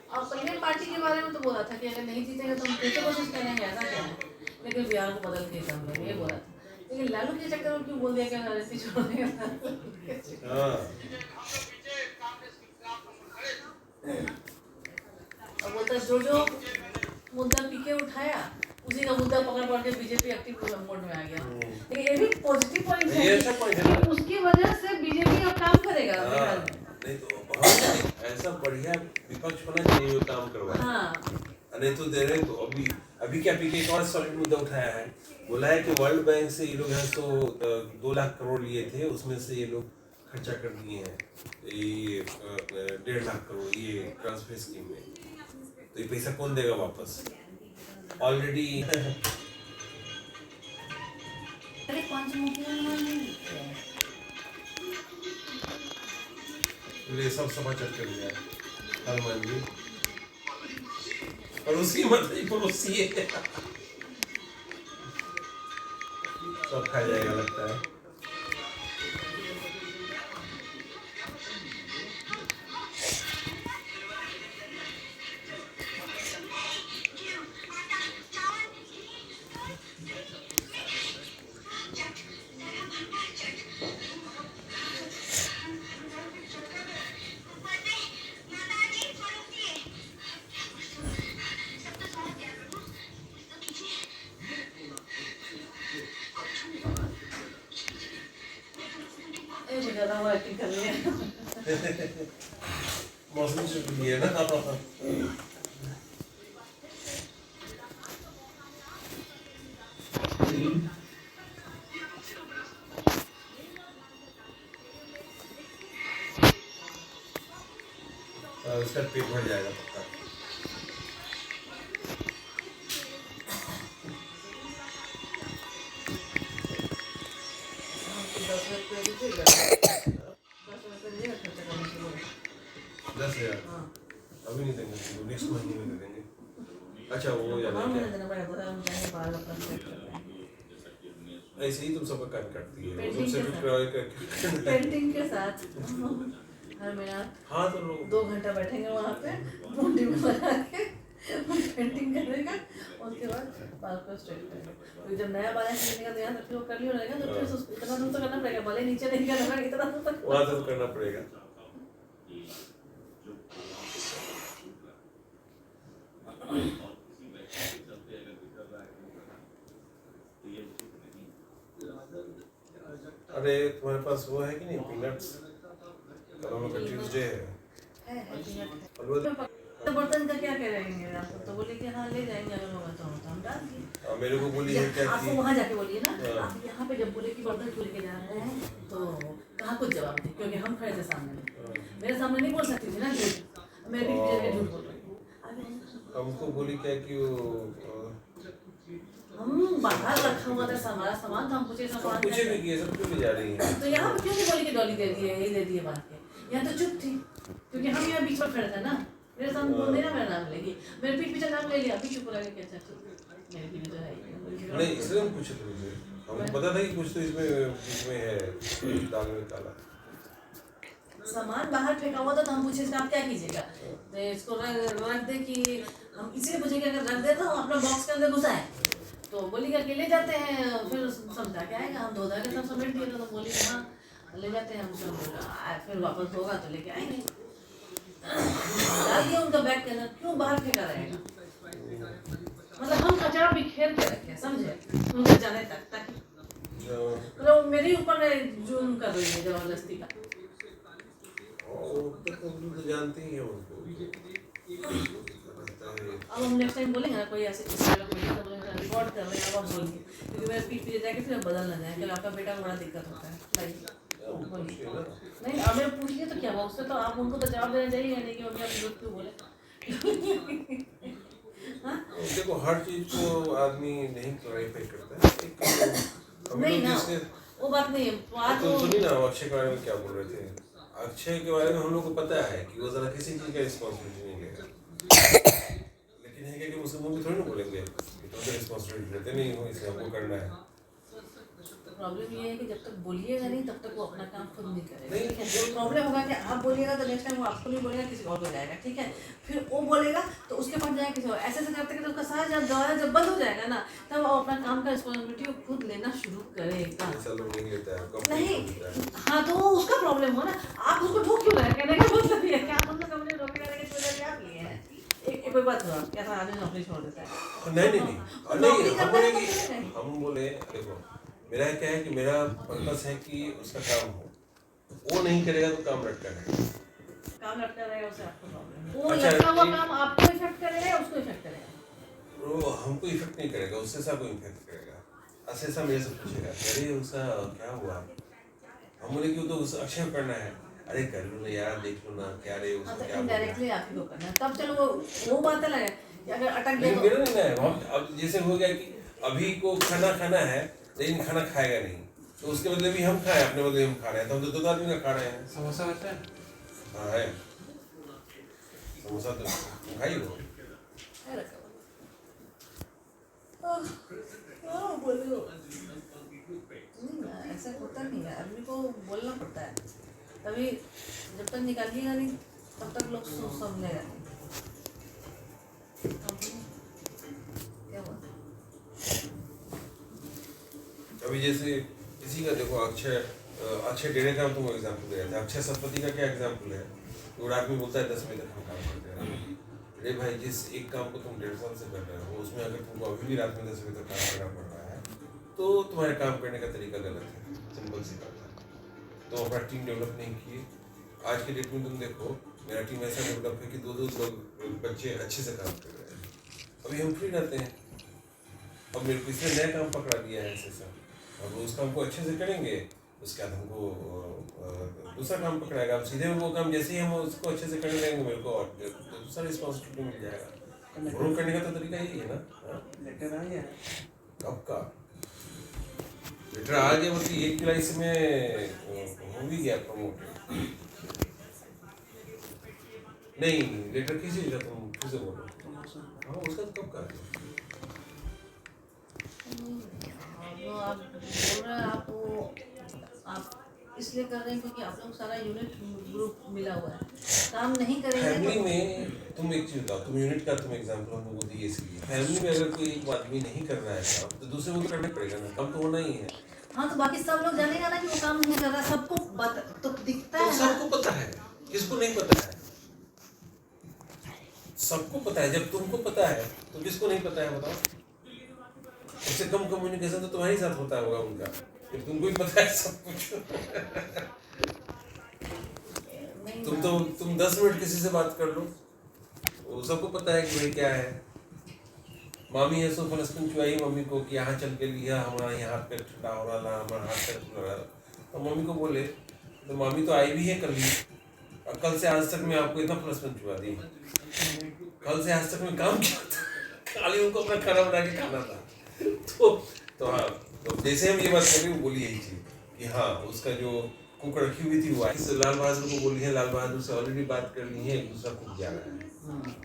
और पहले पार्टी के बारे में तो बोला था कि अगर नहीं जीतेंगे तो हम फिर से कोशिश करेंगे, ऐसा क्या है। लेकिन बिहार को बदल के हम लोग ये बोला था। लेकिन लालू के चक्कर में क्यों बोल दिया कि राजनीति छोड़ देगा। अब बोलता जो मुद्दा पीके उठाया उसी का मुद्दा पकड़ के बीजेपी एक्टिव मोड में आ गया। लेकिन ये भी पॉजिटिव पॉइंट है कि उसकी वजह से बीजेपी अब काम करेगा बिहार में। नहीं तो ऐसा बढ़िया विपक्ष होना चाहिए जो काम करवाए। हाँ। नहीं तो दे रहे तो अभी क्या पीके एक और सॉलिड मुद्दा उठाया है, बोला है कि वर्ल्ड बैंक से ये लोग यहाँ तो 2 लाख करोड़ लिए थे, उसमें से ये लोग खर्चा कर दिए हैं ये 1.5 लाख करोड़ ये ट्रांसफर स्कीम में। तो ये पैसा कौन देगा वापस ऑलरेडी। ये सब समाचार कर लिया हनुमान जी पड़ोसी मतलब पड़ोसी है। सब खा जाएगा लगता है। मौसम से भी है ना। उसका पेट भर जाएगा पक्का। अभी नहीं देंगे, नेक्स्ट महीने में दे देंगे। अच्छा वो ज्यादा ऐसे ही तुम सबका काम करती है पेंटिंग के साथ हर महीना। हाँ तो 2 घंटा बैठेंगे वहाँ पे मुंडी में बना के पेंटिंग करेगा, उसके बाद बाल को स्ट्रेट करेगा। तो जब नया बाल खरीदने का ध्यान रखिए वो कर लियो रहेगा तो फिर इतना दूर तो करना पड़ेगा, भले नीचे नहीं करना इतना दूर तक वहाँ तो करना पड़ेगा। अरे तुम्हारे पास वो है कि नहीं पीनट्स? कल हम लोग का ट्यूसडे है। तो बर्तन का क्या करेंगे आप? तो बोले कि हाँ ले जाएंगे अगर होगा तो हम डाल दिए। मेरे को बोली है क्या आपको वहाँ जाके बोलिए ना, आप यहाँ पे जब बोले कि बर्तन चुन के जा रहे हैं तो कहाँ कुछ जवाब दे, क्योंकि हम खड़े थे सामने, मेरे सामने नहीं बोल सकती थी ना झूठ, मैं भी झूठ बोल रही हूँ। हमको बोली क्या कि हम बाहर रखा हुआ था हमारा सामान, तो हम पूछे सामान पूछे भी कि सब क्यों ले जा रही है, तो यहाँ पे क्यों नहीं बोली कि डॉली दे दिए यही दे दिए बात के। यहाँ तो चुप थी क्योंकि हम यहाँ बीच में खड़े थे ना, मेरे सामने बोल देना मेरा नाम लेगी, मेरे पीठ पीछे नाम ले लिया, अभी चुप रह गया। अच्छा मेरे पीछे तो है नहीं इसलिए हम पूछे थे मुझे, हमको पता था कि कुछ तो इसमें है दाग में काला सामान बाहर फेंका हुआ था, तो हम पूछे इसका आप क्या कीजिएगा, तो इसको रख दे कि हम इसलिए पूछे कि अगर रख दे तो अपना बॉक्स के अंदर घुसाए, तो बोली करके ले जाते हैं, फिर समझा के आएगा, हम धो धा के सब समेट दिए, तो बोली हाँ ले जाते हैं हम सब, फिर वापस होगा तो लेके आएंगे। डाल दिया उनका बैग के अंदर, क्यों बाहर फेंका रहेगा, मतलब हम कचरा बिखेर के रखे समझे उनके जाने तक, ताकि मतलब मेरे ऊपर जुल्म कर रही है जबरदस्ती का। तो जानते ही हैं उनको। अब हम नेक्स्ट टाइम बोलेंगे ना कोई ऐसे रिकॉर्ड कर रहे हैं, अब आप बोलिए, क्योंकि मेरे पीठ पीछे जाके फिर बदल ना जाए, क्योंकि आपका बेटा को बड़ा दिक्कत होता है। नहीं अब मैं पूछिए तो क्या हुआ उससे, तो आप उनको तो जवाब देना चाहिए नहीं कि मम्मी आप झूठ क्यों बोले। देखो हर चीज को आदमी नहीं क्लैरिफाई करता है, नहीं ना वो बात नहीं है। तो सुनिए ना अक्षय के बारे में क्या बोल रहे थे, अक्षय के बारे में हम लोग को पता है कि वो जरा किसी चीज का रिस्पॉन्सिबिलिटी नहीं लेगा, लेकिन है कि उसके मुंह में थोड़ी ना बोलेंगे कि तुम रिस्पॉन्सिबिलिटी लेते नहीं हो इसलिए हमको करना है। प्रॉब्लम ये है कि जब तक बोलिएगा नहीं तब तक वो अपना काम खुद नहीं करेगा, नहीं। ठीक है। तो प्रॉब्लम होगा कि आप बोलिएगा तो नेक्स्ट टाइम वो आपको नहीं बोलेगा, किसी और को जाएगा, ठीक है। फिर वो बोलेगा तो उसके पास जाएगा किसी और, ऐसे करते करते उसका सारा जब दौरा जब बंद हो जाएगा ना, तब वो अपना काम का रिस्पॉन्सिबिलिटी वो खुद लेना शुरू करेगा। ऐसा लोग नहीं लेता है, कंपनी नहीं, लेता है। हाँ तो वो उसका प्रॉब्लम हो ना, आप उसको ठोक क्यों रहे हैं? कहने का मतलब ये है कि आप हमने कंपनी नौकरी करने की जिम्मेदारी आप लिए हैं। एक कोई बात हुआ कैसा आदमी नौकरी छोड़ देता है? नहीं, नौकरी हम करना बोले है तो कि करें। हम बोले देखो, मेरा क्या है कि मेरा पर्पस है कि उसका काम हो, वो नहीं करेगा तो काम लटका रहेगा। काम लटका रहेगा, उससे आपको प्रॉब्लम है। वो अच्छा, लटका हुआ एक- काम आपको इफेक्ट करेगा या उसको इफेक्ट करेगा? वो हमको इफेक्ट नहीं करेगा, उससे सा को इफेक्ट करेगा। ऐसे ऐसा मेरे से पूछेगा, अरे उसका क्या हुआ? हम बोले कि वो तो उसे अक्षय करना है। अरे कर लो ना यार, देख लो ना क्या रे हाँ उसका तो क्या हुआ। इनडायरेक्टली आप ही को करना है, तब चलो वो बात अलग है कि अगर अटक लेकिन गए मेरा नहीं है, अब जैसे हो गया कि अभी को खाना खाना है लेकिन खाना खाएगा नहीं, तो उसके बदले भी हम खाएं, अपने बदले हम खा रहे हैं, तो हम तो 2 आदमी का खा रहे हैं। समोसा होता है? हाँ है, समोसा तो खाई हो। है रखा हुआ। बोलो नहीं ना, ऐसा होता नहीं है, आदमी को बोलना पड़ता है, तभी जब तक निकालिएगा नहीं तब तक लोग समझेगा नहीं। क्या हुआ? अभी जैसे किसी का देखो, अक्षय डेढ़े का तुम एग्जाम्पल दे रहे थे, अक्षय सतपथी का क्या एग्जाम्पल है? वो आदमी बोलता है 10 बजे तक हम काम करते हैं। अरे भाई, जिस एक काम को तुम 1.5 साल से कर रहे हो, उसमें अगर तुमको अभी भी रात में 10 बजे तक काम करना पड़ रहा है तो तुम्हारे काम करने का तरीका गलत है। सिंपल सी बात है। तो अपना टीम डेवलप नहीं किए। आज के डेट में तुम देखो, मेरा टीम ऐसा डेवलप है कि 2-2 लोग बच्चे अच्छे से काम कर रहे हैं। अभी हम फ्री रहते हैं। अब मेरे को इसने नया काम पकड़ा दिया है ऐसे सर, अब उस काम को अच्छे से करेंगे, उसके बाद हमको दूसरा काम पकड़ाएगा। अब सीधे वो काम जैसे ही हम उसको अच्छे से करने लगेंगे, मेरे को और दूसरा रिस्पॉन्सिबिलिटी मिल जाएगा। ग्रो करने का तो तरीका यही है ना। हाँ? लेटर आ गया? कब का लेटर आ गया? मतलब 1 जुलाई से मैं हो भी गया प्रमोट। नहीं, लेटर किसी का तुम फिर से बोलो। हाँ, उसका कब का है? तो आप बोल रहे हैं, आप इसलिए कर रहे हैं क्योंकि आप लोग सारा यूनिट ग्रुप मिला हुआ है, काम नहीं करेंगे फैमिली तो में तुम एक चीज बताओ, तुम यूनिट का तुम एग्जांपल हम लोगों को दिए इसलिए, फैमिली में अगर कोई एक आदमी नहीं कर रहा है काम, तो दूसरे को तो करना पड़ेगा ना, काम तो होना ही है। हाँ तो बाकी सब लोग जानेगा ना कि वो काम नहीं कर रहा, सबको तो दिखता तो है ना। सबको पता है, किसको नहीं पता है? सबको पता है। जब तुमको पता है तो किसको नहीं पता है बताओ? उससे कम कम्युनिकेशन तो तुम्हारे साथ होता होगा उनका, कि तुमको ही पता है सब कुछ। तुम 10 मिनट किसी से बात कर लो, वो सबको पता है कि भाई क्या है। मामी है सो फलस्तीन चुआई मम्मी को कि यहाँ चल के लिया, हमारा यहाँ पे ठंडा हो रहा था, हमारा हाथ पे खुल रहा था। तो मम्मी को बोले तो मामी तो आई भी है कल ही, और कल से आज तक मैं आपको इतना फलस्तीन चुआ दी। कल से आज तक मैं काम किया था, खाली उनको अपना खाना बना के खाना था। तो हाँ, तो जैसे हम ये बात करें वो बोली यही चीज कि हाँ, उसका जो कुक रखी हुई थी वो आई, लाल बहादुर को बोली है, लाल बहादुर से ऑलरेडी बात कर ली है, दूसरा कुक जा रहा है।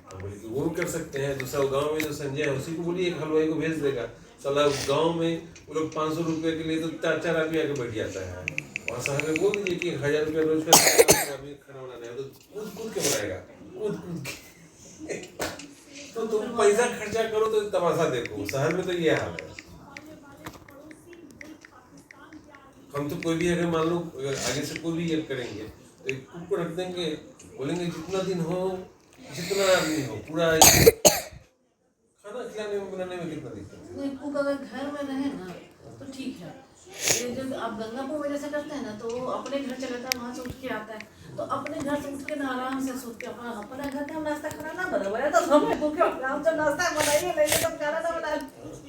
तो बोली कि वो भी कर सकते हैं। दूसरा गांव में जो संजय है उसी को बोलिए एक हलवाई को भेज देगा। साला गांव में वो लोग 500 रुपये के लिए तो 4 आदमी आके बैठ जाता है। और शहर में बोल दीजिए कि 1000 रुपया रोज का आदमी खाना बनाना है, तो कूद के बनाएगा, कूद के। तो तुम पैसा खर्चा करो तो तमाशा देखो। शहर में तो ये हाल है। हम तो कोई भी अगर मान लो आगे से कोई भी ये करेंगे तो एक कुक को रख देंगे, बोलेंगे जितना दिन हो, जितना आदमी हो, पूरा खाना खिलाने में बनाने में कितना दिक्कत है। कुक अगर घर में रहे ना तो ठीक है। ये जब आप गंगापुर में जैसे करते हैं ना, तो वो अपने घर चला जाता है, वहाँ से उठ के आता है, तो अपने घर से उठ के ना आराम से सूत के अपना घर का नाश्ता खाना ना बना तो हमें कुक आराम से नाश्ता बनाइए, नहीं तो खाना ना बना।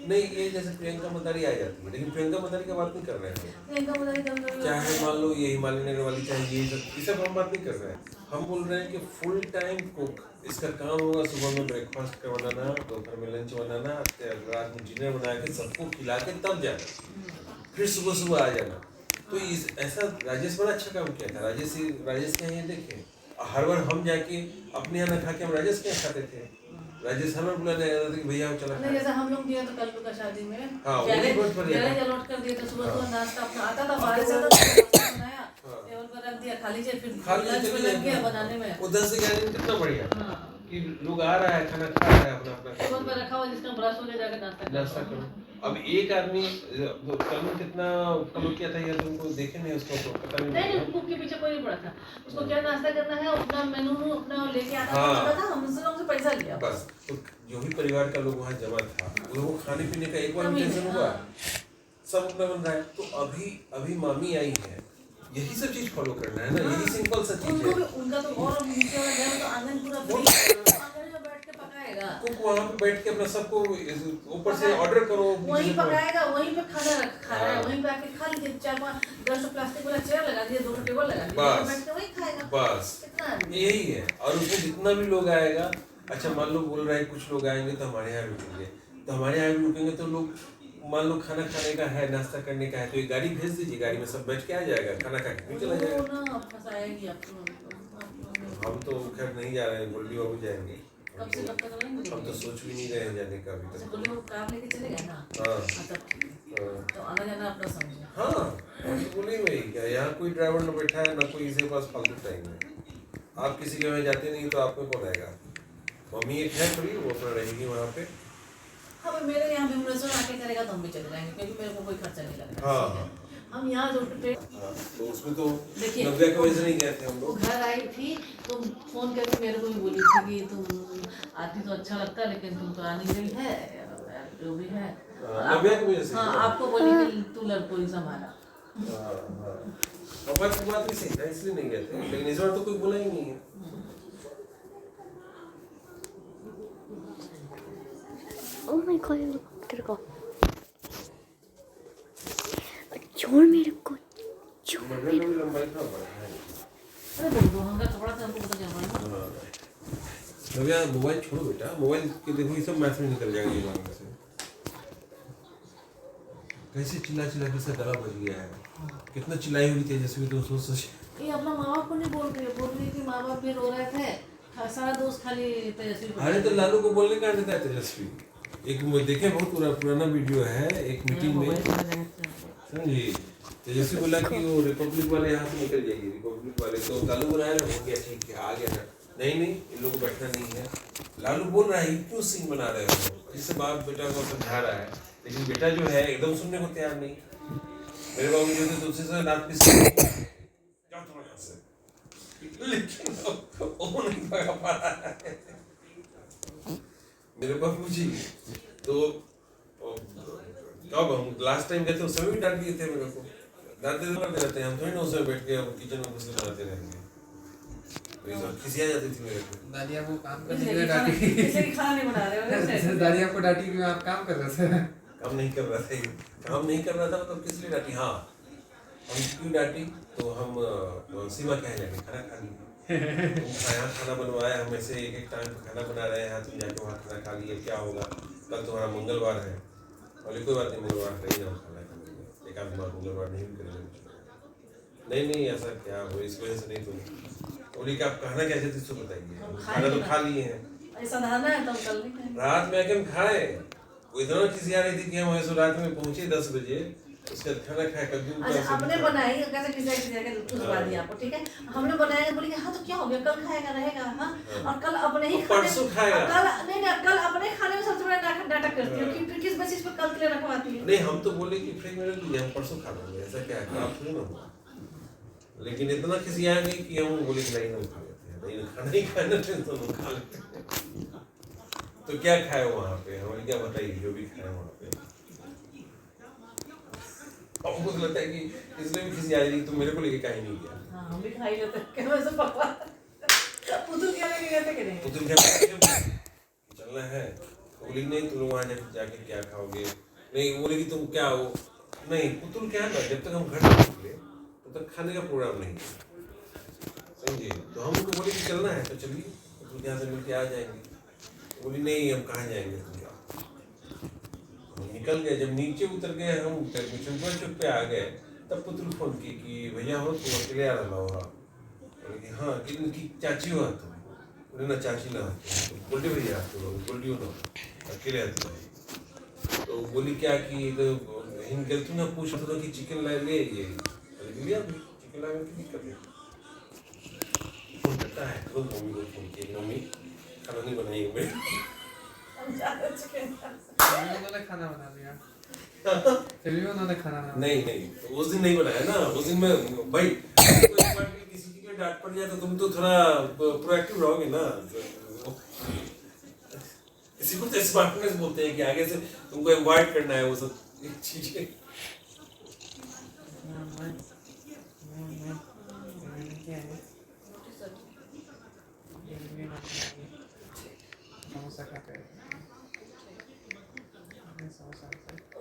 नहीं, ये जैसे प्रियंका मदारी आ जाती है, लेकिन प्रियंका मदारी का बात नहीं कर रहे हैं। प्रियंका मदारी चाहे मान लो ये हिमालय नगर वाली, चाहे ये सब हम बात नहीं कर रहे हैं। हम बोल रहे हैं कि फुल टाइम कुक, इसका काम होगा सुबह में ब्रेकफास्ट का बनाना, दोपहर में लंच बनाना, रात में डिनर बना के सबको खिला के तब जाना, फिर सुबह आ जाना। तो इस ऐसा राजेश बड़ा अच्छा काम किया था। राजेश के यहाँ देखे, हर बार हम जाके अपने यहाँ ना खा के हम राजेश के यहाँ खाते थे। राजेश हमें बुलाने आया था कि भैया हम चला नहीं, जैसे हम लोग गए तो कल का शादी में हाँ, वो भी बहुत बढ़िया था। गैरेज अलॉट कर दिए थे, सुबह सुबह नाश्ता अपना आता था, बाहर से हाँ। आता था, नाश्ता बनाया, हाँ। टेबल पर रख दिया, खा लीजिए, फिर खाली लंच में चली लग गया जाती। बनाने में। उधर से गैरेज कितना बढ़िया हाँ, कि लोग आ रहा है, खाना खा रहा है, अपना अपना टेबल पर रखा हुआ, जिसका ब्रश हो गया जाकर नाश्ता करो। अब एक आदमी कल में कितना कलो किया था ये तुमको देखे नहीं, उसको तो पता नहीं नहीं। नहीं, कुक के पीछे कोई नहीं पड़ा था, उसको क्या नाश्ता करना है अपना मेनू अपना लेके आता हाँ। था, हम उन लोगों से पैसा लिया बस तो जो भी परिवार का लोग वहाँ जमा था, उन लोगों को खाने पीने का एक बार भी टेंशन हुआ, सब अपना बन रहा है। तो अभी मामी आई है, यही सब चीज फॉलो करना है ना, यही सिंपल सा चीज उनको है। भी उनका तो और नीचे वाला घर तो आंगन पूरा फ्री, आंगन में बैठ के पकाएगा, कुक वहाँ पे बैठ के अपना सबको ऊपर से ऑर्डर करो, वहीं पकाएगा, वहीं पे खाना खा रहा है, हाँ। वहीं पे आके खा लीजिए, 4-5 10 प्लास्टिक वाला चेयर लगा दिया, 2 टेबल लगा दिया, बस। बैठ के वहीं खाएगा। बस कितना आदमी? यही है। और उसमें जितना भी लोग आएगा, अच्छा मान लो बोल रहा है कुछ लोग आएंगे तो हमारे यहाँ रुकेंगे, तो हमारे यहाँ भी रुकेंगे तो लोग मान लो खाना खाने का है, नाश्ता करने का है, तो एक गाड़ी भेज दीजिए, गाड़ी में सब बैठ के आ जाएगा, खाना खा के चला जाएगा। वो ना फंसाएगी आपको। हम तो खैर नहीं जा रहे हैं, गोल्डी बाबू जाएंगे। कब से कब तक रहेंगे? हम तो सोच भी नहीं रहे हैं जाने का अभी अच्छा, तक। बोले वो कार लेके चले गए ना? हाँ तब ठीक है। हाँ। तो आना जाना अपना समझे। हाँ हम तो बोले वही क्या, यहाँ कोई ड्राइवर न बैठा है, ना कोई इसके पास फालतू टाइम है। आप किसी के वहाँ जाते नहीं तो आपको कौन आएगा? मम्मी एक है थोड़ी, वो अपना रहेगी वहाँ पे। हाँ, भाई मेरे यहाँ भीमरेश्वर आके करेगा तो हम भी चले जाएंगे, क्योंकि मेरे को कोई खर्चा नहीं लगेगा। हाँ हम यहाँ जो पे हाँ, तो उसमें तो देखिए, नव्या की वजह से नहीं गए थे हम वो लोग। घर आई थी तो फोन करके मेरे को भी बोली थी कि तुम आती तो अच्छा लगता, लेकिन तुम तो आ नहीं रही है, जो भी है। नव्या की वजह से। हाँ, आपको बोली कि तू लड़कों संभाला। हाँ हाँ, पापा की बात भी सही था, इसलिए नहीं गए थे, लेकिन इस बार तो कोई बोला ही नहीं है। Oh my god, हेलीकॉप्टर को छोड़ मेरे को, छोड़ मरने में भी लंबाई था बड़ा है। अरे बोल दो, हमारा कपड़ा था, हमको पता चल रहा है। हाँ। नव्या मोबाइल छोड़ो बेटा, मोबाइल के देखो ये सब मैसेज निकल जाएंगे दिमाग में से। कैसे चिल्ला चिल्ला के इसका गला बज गया है, कितना चिल्लाई हुई तेजस्वी, तो सोच ये अपना माँ बाप को नहीं बोल रही थी, माँ बाप भी रो रहे थे, सारा दोस्त खाली तेजस्वी को। अरे तो लालू को बोलने का देता है तेजस्वी। एक वो देखे बहुत पुराना वीडियो है, एक मीटिंग में समझी, तेजस्वी बोला कि वो रिपब्लिक वाले यहाँ से निकल जाएगी, रिपब्लिक वाले तो लालू बुलाया ना, हो गया ठीक है आ गया ना, नहीं इन लोगों को बैठना नहीं है। लालू बोल रहा है क्यों सीन बना रहे हो, जिससे बाप बेटा को समझा रहा है, लेकिन बेटा जो है एकदम सुनने को तैयार नहीं। मेरे बाबू जो थे तुलसी से रात पीस लेकिन वो नहीं भगा पा रहा है मेरे बाबू जी। तो कब हम लास्ट टाइम गए थे उस समय भी डांट दिए थे मेरे को, डांटते रहते हैं हम, थोड़ी ना उसमें बैठ के किचन में घुस के बनाते रहेंगे, खिसिया जाती थी मेरे को। दादी आपको काम करने के लिए डांटी, इसलिए खाना नहीं बना रहे हो। दादी आपको डांटी कि आप काम कर रहे थे। काम नहीं कर रहा था ये, काम नहीं कर रहा था मतलब किस लिए डांटी? हाँ हम क्यों डांटी, तो हम सीमा कहने लगे खाना खा ली, तुम यहाँ खाना बनवाया, हम ऐसे एक टाइम खाना बना रहे हैं, तुम जाके वहाँ खाना खा लिए, क्या होगा, कल तुम्हारा मंगलवार है। बोले कोई बात नहीं, मंगलवार है ही ना, खाना खाने एक आध बार मंगलवार नहीं भी करेंगे। नहीं ऐसा क्या हो, इस वजह से नहीं। तुम बोली कि आप कहना कैसे थे इसको बताइए, खाना तो खा लिए हैं, ऐसा नहाना है तो कल नहीं खाएंगे। रात में आके हम खाए, वो इतना खिसिया रही थी कि हम ऐसे रात में पहुंचे 10 बजे, उसका खाना खाया कद्दू का। अच्छा, आपने बनाई कैसे खिसिया के खुशबा दिया आपको, ठीक है, हमने बनाया, बोली कि हाँ तो क्या हो गया, कल खाएगा रहेगा। हाँ, और कल अपने ही परसों खाएगा। कल नहीं, कल अपने खाने में सबसे बड़ा नाटक करती हो कि फिर किस बेसिस पर कल के लिए रखवाती है। नहीं हम तो बोले कि फ्रिज में रख लीजिए, हम परसों खा लेंगे, ऐसा क्या है, आप थोड़ी ना हुआ। लेकिन इतना खिसिया गई कि हम बोले कि नहीं हम खा लेते हैं, नहीं खाना ही खाना तो हम खा लेते हैं। तो क्या खाए वहाँ पे, हमें क्या बताइए जो भी खाए वहाँ पे। अब मुझे लगता है कि इसलिए भी खिसिया रही, तो मेरे को लेके कहीं नहीं गया। हाँ, हम भी खाई लेते हैं, क्या वैसे पकवान पुतुल क्या लेके गए थे कि नहीं? तो तुम क्या चलना है, तो बोली नहीं तुम लोग वहाँ जाके क्या खाओगे, नहीं बोले कि तुम क्या हो, नहीं पुतुल क्या है, जब तक हम घर नहीं निकले तब तक खाने का प्रोग्राम नहीं समझिए। तो हम उनको बोले कि चलना है तो चलिए, पुतुल यहाँ से मिल के आ जाएंगे। बोली नहीं हम कहाँ जाएंगे, तुम जाओ। निकल गए, जब नीचे उतर गए हम चंपा चौक पे आ गए, तब पुतुल फोन की कि भैया हो तुम अकेले आ रहा हो, हाँ कि चाची हो तुम, उन्हें ना चाची ना बोलते भैया तो बोलती हो ना अकेले आती है तो बोली क्या कि तो हिंद गल तू ना पूछ तो कि चिकन ला ले ये लिया चिकन ला में की दिक्कत है फोन करता है तो मम्मी को फोन किया मम्मी खाना नहीं बनाई मैं उन्होंने खाना बना लिया फिर भी उन्होंने खाना बना नहीं उस दिन नहीं बनाया ना उस दिन मैं भाई किसी की डांट पड़ जाए तो तुम तो थोड़ा प्रोएक्टिव रहोगे ना किसी को तो स्मार्टनेस बोलते हैं कि आगे से तुमको अवॉइड करना है वो सब चीजें समोसा खाते हैं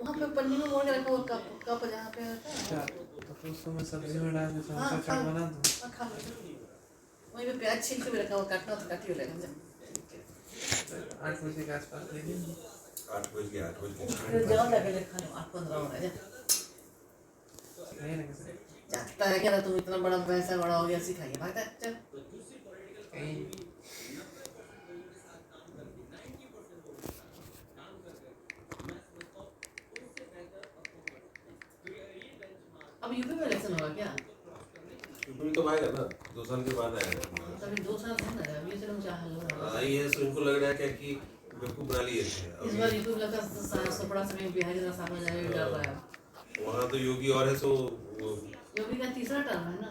वहाँ पे पन्नी में मोड़ के रखा हुआ कप जहाँ पे होता है अच्छा तो फिर उसको मैं सब्जी में डाल के समोसा चाट बना दूँ खा लो वहीं पे प्याज छील के भी रखा हुआ काटना तो काटी हो रहेगा 8 बजे के आसपास ले लेंगे 8 बजे फिर जाओ लगे खा लो 8-15 हो रहा है नहीं ना कैसे जाता है क्या तुम इतना बड़ा पैसा बड़ा हो गया सिखाइए भागता चल कहीं अब यूपी में इलेक्शन होगा क्या यूपी तो आएगा ना 2 साल के बाद आएगा तभी 2 साल है ना अभी चलो मुझे हल हो रहा है आई है सो इनको लग रहा है क्या कि बेवकूफ बना लिए थे इस बार यूपी में लगता है सपड़ा से बिहारी का सामने जाने में डर रहा है वहाँ तो योगी और है सो योगी का तीसरा टर्म है ना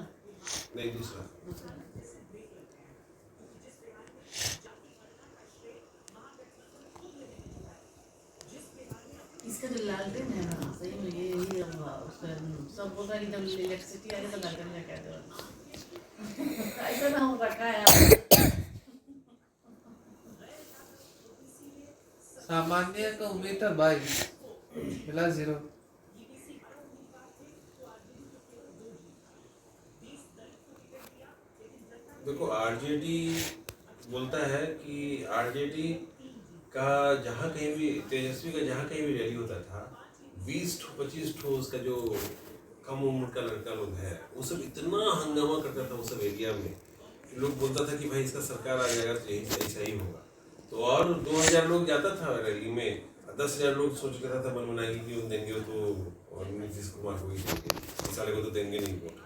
नहीं दूसरा इसका जो लालटेन है ना सही में ये यही उसका सब बोलता है कि जब इलेक्ट्रिसिटी आ गई तो लालटेन में क्या करो ऐसा ना हो रखा है सामान्य का उम्मीद था 22 मिला 0 देखो आरजेडी बोलता है कि आरजेडी का जहाँ कहीं भी तेजस्वी का जहाँ कहीं भी रैली होता था 20-25 ठो उसका जो कम उम्र का लड़का लोग है वो सब इतना हंगामा करता था वो सब एरिया में कि लोग बोलता था कि भाई इसका सरकार आ जाएगा तो यही ऐसा ही होगा तो और 2000 लोग जाता था रैली में 10,000 लोग सोच कर था मन बनाएगी कि उन देंगे तो और नीतीश कुमार को ही देंगे इस साले को तो देंगे नहीं वोट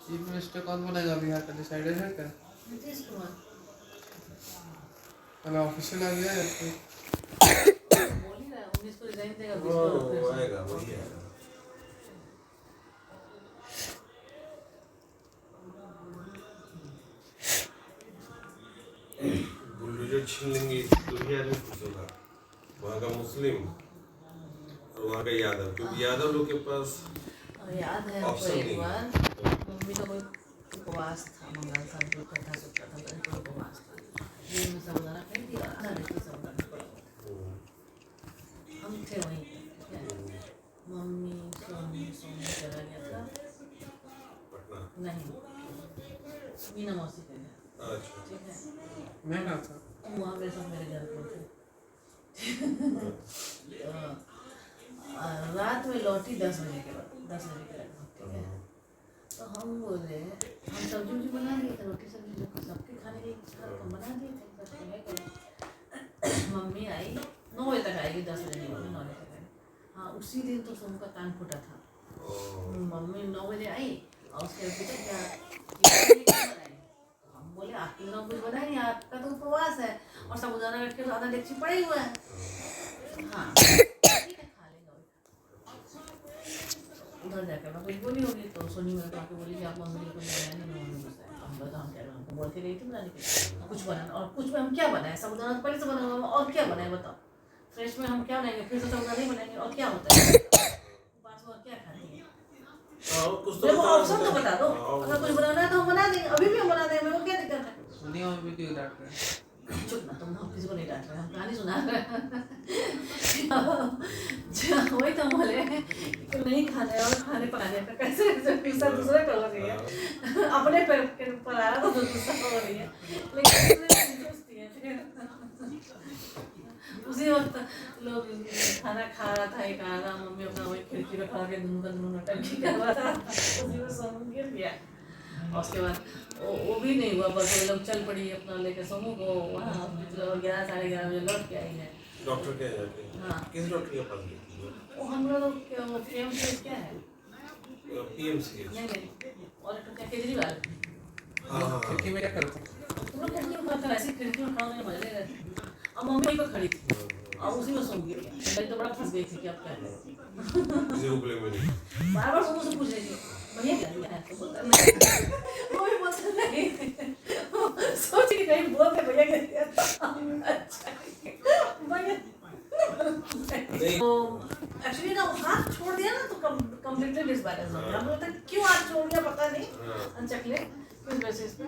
चीफ मिनिस्टर कौन बनेगा बिहार का डिसाइडेड है क्या नीतीश कुमार मतलब ऑफिशियल आ गया है बोल ही रहा है 19 को रिजाइन देगा 20 को वो आएगा वही आएगा बुलडोजर छीन लेंगे तो भी आदमी खुश होगा वहाँ का मुस्लिम और वहाँ का यादव क्योंकि यादव लोग के पास याद है हमको ऑप्शन एक नहीं बार मम्मी का कोई उपवास था मंगल था जो कथा सुखता था तो कोई उपवास था दिन में साबुदाना खाई थी और आधा रोटी साबुदाना पड़ा हुआ था। हम थे वहीं पे, ठीक है मम्मी सोनी चला गया था पटना नहीं मीना मौसी के घर अच्छा ठीक है मैं कहाँ था वहाँ मेरे साथ मेरे घर पर थे रात में लौटी 10 बजे के बाद 10 बजे के लगभग ठीक है तो हम बोले हम सब्जी उब्जी बना लिए थे रोटी सब्जी सबके खाने के हम बना दिए थे सब खाने के मम्मी आई 9 बजे तक आएगी 10 बजे नहीं मम्मी 9 बजे तक आई हाँ उसी दिन तो सोम का कान फूटा था मम्मी 9 बजे आई और उसके पूछा क्या बनाई हम बोले आपके लोग कुछ बनाए नहीं आपका तो उपवास है और साबुदाना रख के तो आधा डेक्ची पड़ा ही हुआ है हाँ उधर जाकर मैं कुछ बोली होगी तो सोनी मेरे को आके बोली कि आप मम्मी को बनाया नहीं मम्मी गुस्सा है हम बोला हम क्या हमको बोल के रही थी बनाने के कुछ बनाना और कुछ में हम क्या बनाए साबुदाना तो पहले से बना हुआ और क्या बनाए बताओ फ्रेश में हम क्या बनाएंगे फिर से साबुदाना नहीं बनाएंगे और क्या होता है पास में और क्या खाती है देखो ऑप्शन तो बता दो अगर कुछ बनाना है तो हम बना देंगे अभी भी हम बना देंगे मेरे को क्या दिक्कत है सुनिए मम्मी क्यों डांट रहे हैं चुप ना तुम हम किसी को नहीं डांट रहे हम कहानी सुना रहे वही तो बोले कि नहीं खाने और खाने पकाने पे कैसे गुस्सा दूसरे पे हो रही है अपने पे पर आ रहा तो गुस्सा हो रही है लेकिन दूसरे पे सोचती है उसी वक्त लोग खाना खा रहा था, एक आ रहा, मम्मी अपना वही खिड़की पे खड़ा के दुनू का दुनू नौटंकी कर रहा था, उसी में सोनू गिर गया। और उसके बाद वो भी नहीं हुआ, बस वो लोग चल पड़ी अपना लेके सोनू को वहाँ हॉस्पिटल, और 11 साढ़े 11 बजे लौट के आई है। डॉक्टर क्या जाके? हाँ। किस डॉक्टर के पास गई थी? वो हम लोग वो PMC क्या है? PMC। नहीं और एक क्या केजरीवाल। हाँ। खिड़की में क्या करते हैं? तुम लोग खिड़की में खड़ा, ऐसी खिड़की में खड़ा होने मजे रहे। अब मम्मी वहीं पर खड़ी थी और उसी में सो गई। मैं तो बड़ा फंस गई थी कि अब क्या करें। किसी को ब्लेम में नहीं। बार-बार सोनू से पूछ रही थी, भैया क्या दिया है? तो बोलता नहीं। वो भी बोलता नहीं। सोच के कहीं बोल के भैया क्या दिया था? अच्छा भैया तो एक्चुअली ना हाथ छोड़ दिया ना तो कंप्लीटली डिसबैलेंस हो गया। हम लोग तक क्यों हाथ छोड़ दिया पता नहीं, अनचकले किस बेसिस पे।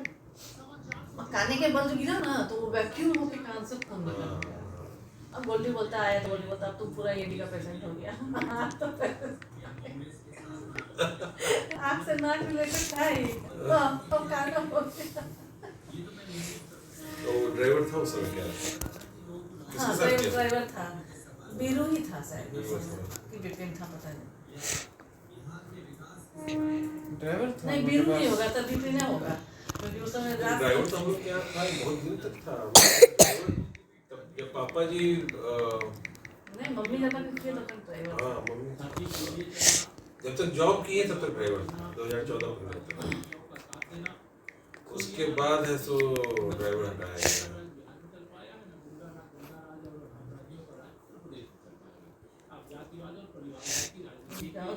काने के बल जो गिरा ना तो वो वैक्यूम होके कान से खून निकल गया। अब गोल्डी बोलता है तो गोल्डी बोलता अब तुम पूरा एडी का पेशेंट हो गया। आँख से नाक रिलेटेड था ही, तो कान का हो गया। तो ड्राइवर था उस समय क्या? हाँ ड्राइवर था, बीरू ही था शायद कि विपिन था पता नहीं। ड्राइवर था नहीं बीरू नहीं होगा तो विपिन होगा क्योंकि उस समय रात ड्राइवर तो हम लोग क्या था, बहुत दिन तक था। तब जब पापा जी नहीं मम्मी जब तक किए तब तक ड्राइवर। हाँ मम्मी जब तक जॉब किए तब तक ड्राइवर था, 2014 में। उसके बाद है सो ड्राइवर हटाया।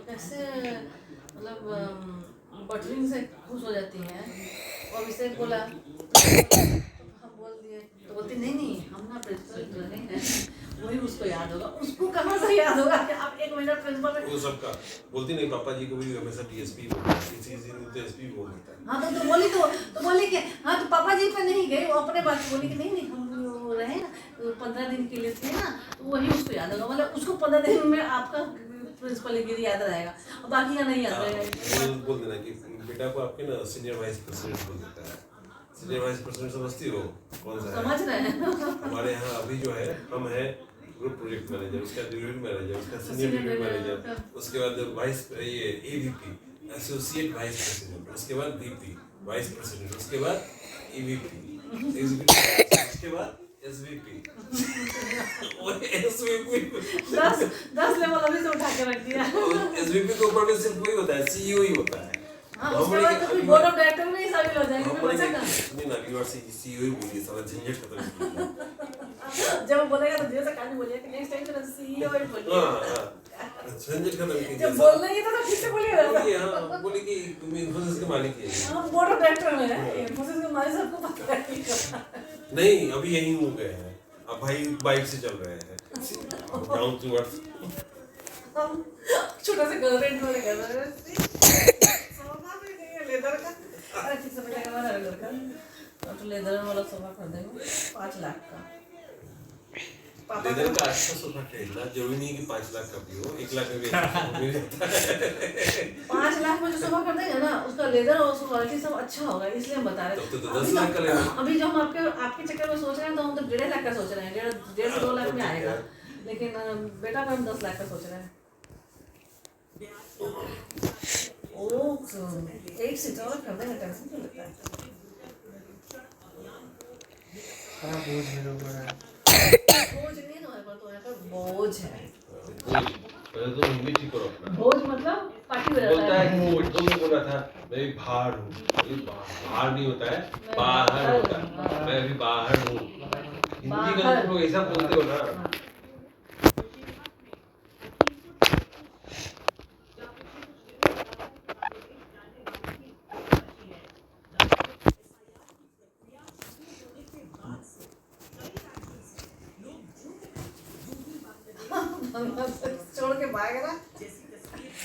कैसे मतलब बटरिंग से खुश हो जाती हैं। और अभिषेक बोला हम बोल दिए तो बोलती नहीं हम ना प्रिंसिपल रहे हैं, वही उसको याद होगा। उसको कहाँ से याद होगा कि आप 1 महीना प्रिंसिपल में। वो सबका बोलती नहीं, पापा जी को भी हमेशा DSP बोलता है, इसी तो SP भी बोलता है। हाँ तो बोली तो बोली कि हाँ तो पापा जी पे नहीं गए, वो अपने बात बोली कि नहीं हम वो रहे ना तो 15 दिन के लिए थे ना तो वही उसको याद होगा। मतलब उसको 15 दिन में आपका प्रिंसिपल गिरी याद रहेगा और बाकी का नहीं याद रहेगा। बोल देना कि बेटा को आपके ना सीनियर वाइस प्रेसिडेंट बोल देता है। सीनियर वाइस प्रेसिडेंट समझती हो कौन सा है? समझ रहे हैं। हमारे यहाँ अभी जो है हम है ग्रुप प्रोजेक्ट मैनेजर, उसका डिलीवरी मैनेजर, उसका सीनियर डिलीवरी मैनेजर, उसके बाद वाइस ये AVP एसोसिएट वाइस प्रेसिडेंट, उसके बाद VP वाइस प्रेसिडेंट, उसके बाद EVP उसके बाद SVP। वो SVP 10 लेवल अभी से उठा के रख दिया। SVP के ऊपर में सिर्फ वही होता है, CEO ही होता है। हाँ उसके बाद तो फिर बोर्ड ऑफ डायरेक्टर में ही शामिल हो जाएंगे फिर बचेगा। नहीं ना अगली बार से CEO ही बोलिए, सारा झंझट खत्म कीजिए। जब वो बोलेगा तो जैसे कानी बोलिए कि नेक्स्ट टाइम तो CEO ही बोलिए। हाँ झंझट खत्म कीजिए। जब बोलना ही था तो ठीक से बोलिएगा। हाँ बोले कि तुम इन्फोसिस के मालिक ही है। हाँ बोर्ड ऑफ डायरेक्टर में है, इन्फोसिस के मालिक सबको पता है। नहीं अभी यही हो गए हैं, अब भाई बाइक से चल रहे हैं डाउन टू अर्थ। हम छोटा सा गवर्नमेंट वाले कर रहे हैं। सोफा भी नहीं है लेदर का। अरे ठीक से बैठेगा वाला लेदर का। तो लेदर वाला सोफा कर देंगे 5 लाख का। पापा लेदर का अच्छा सोफा खरीदना जरूरी नहीं कि 5 लाख का भी हो, 1 लाख का भी अच्छा मिल जाता है। 5 लाख में जो सोफा कर देंगे ना उसका लेदर और उसका क्वालिटी सब अच्छा होगा, इसलिए हम बता रहे हैं। तब तो 10 लाख का लेना। अभी जो हम आपके चक्कर में सोच रहे हैं तो हम तो 1.5 लाख का सोच रहे हैं, 1.5 से 2 लाख में आएगा। लेकिन बेटा का हम 10 लाख का सोच रहे हैं। ओ 8 सीटर और कर देंगे, टेंशन क्यों लेता है? बड़ा बोझ मेरे ऊपर है। बोझ नहीं है तुम्हारे पर, तुम्हारे पर बोझ है। पहले तो इंग्लिश ही करो अपना। बोझ मतलब पार्टी हो जाता बोलता है है। बोझ, तुमने बोला था मैं भी बाहर हूँ, बाहर नहीं होता है, बाहर होता है, मैं भी बाहर हूँ। हिंदी का तुम लोग ऐसा बोलते हो ना। छोड़ के भाग रहा।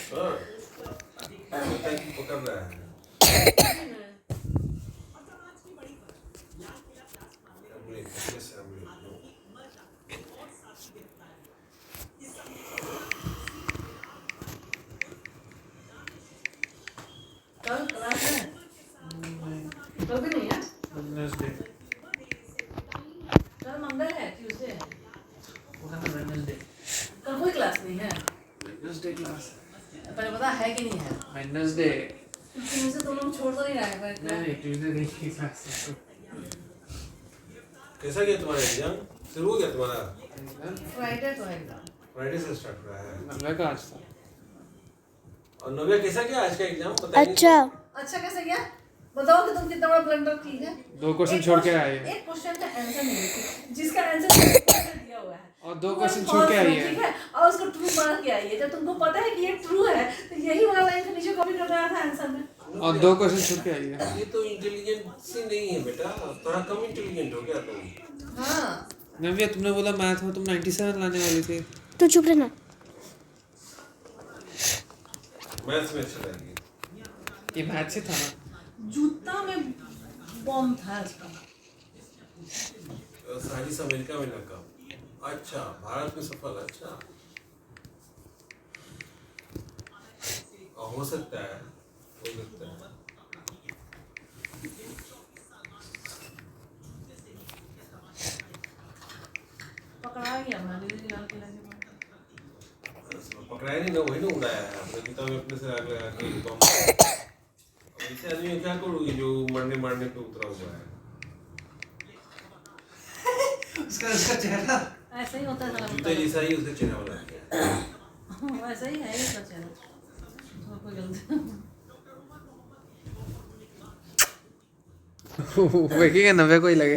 हाँ पता है कि पकड़ रहा है। कल क्लास है? कल भी नहीं है? वेडनेसडे। कल मंडे है ट्यूसडे है वो है ना वेडनेसडे कल कोई क्लास नहीं है वेडनेसडे क्लास पहले पता है कि नहीं है वेडनेसडे ट्यूसडे तो लोग छोड़ तो नहीं रहे हैं नहीं ट्यूसडे नहीं की क्लास कैसा गया तुम्हारा एग्जाम? शुरू हो गया तुम्हारा? फ्राइडे तो है एग्जाम फ्राइडे से स्टार्ट हुआ है। नव्या का आज था और नव्या कैसा गया आज का एग्जाम? बताइए। अच्छा कैसे गया बताओ कि तुम कितना बड़ा ब्लंडर की है 2 क्वेश्चन छोड़ के आई है एक क्वेश्चन का आंसर नहीं लिखी जिसका आंसर दिया हुआ है और 2 क्वेश्चन छोड़ के आई ठीक है है और उसको ट्रू मान के आई है जब तुमको पता है कि ये ट्रू है तो यही वाला लाइन के नीचे कॉपी कर रहा था आंसर में और 2 क्वेश्चन छोड़ के आई है ये तो इंटेलिजेंट सी नहीं है बेटा, थोड़ा कम इंटेलिजेंट हो गया तुम। हाँ नव्या तुमने बोला मैथ में तुम 97 लाने वाली थी तू चुप रहना मैथ्स में अच्छा लगी। ये मैथ से था ना जूता में बॉम्ब था इसका साजिश अमेरिका में लगा। अच्छा भारत में सफल। अच्छा हो सकता है पकड़ा गया मैंने दीदी लाल किला के पकड़ाया नहीं ना, वही ना उड़ाया है अपने किताब में अपने से आग लगा के बम। ऐसे आदमी को क्या करोगे जो मरने पे उतरा हुआ है? उसका चेहरा ऐसा ही होता है जूते जैसा ही उसका चेहरा बना दिया। वैसा ही है इसका चेहरा कोई गलती देखेगा नव्या को ही लगे